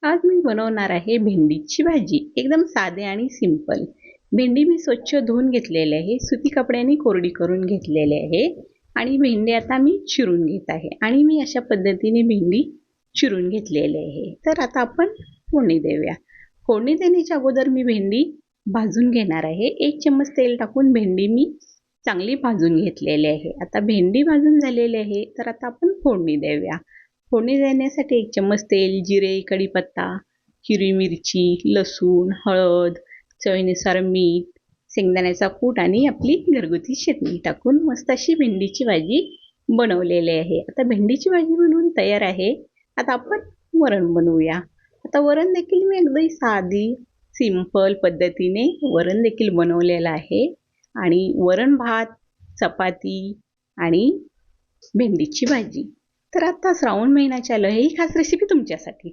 आज मी बनवणार आहे भेंडीची भाजी. एकदम साधे आणि सिंपल. भेंडी मी स्वच्छ धुवून घेतलेली आहे. सुती कपड्याने कोरडी करून घेतलेली आहे. आणि भेंडी आता मी चिरून घेत आहे. आणि मी अशा पद्धतीने भेंडी चिरून घेतलेली आहे. तर आता आपण फोडणी देऊया. फोडणी देण्याच्या अगोदर मी भेंडी भाजून घेणार आहे. 1 चम्मच तेल टाकून भेंडी मी चांगली भाजून घेतलेली आहे. आता भेंडी भाजून झालेली आहे. तर आता आपण फोडणी देऊया. फोडणी देण्यासाठी 1 चम्मच तेल, जिरे, कढीपत्ता, हिरवी मिरची, लसूण, हळद, चवीनुसार मीठ, शेंगदाण्याचा कूट आणि आपली घरगुती चटणी टाकून मस्त अशी भेंडीची भाजी बनवलेली आहे. आता भेंडीची भाजी बनवून तयार आहे. आता आपण वरण बनवूया. आता वरण देखील मी अगदी साधी सिंपल पद्धतीने वरण देखील बनवलेलं आहे. आणि वरण भात, चपाती आणि भेंडीची भाजी. तर आता श्रावण महिना चालू आहे. ही खास रेसिपी तुमच्यासाठी.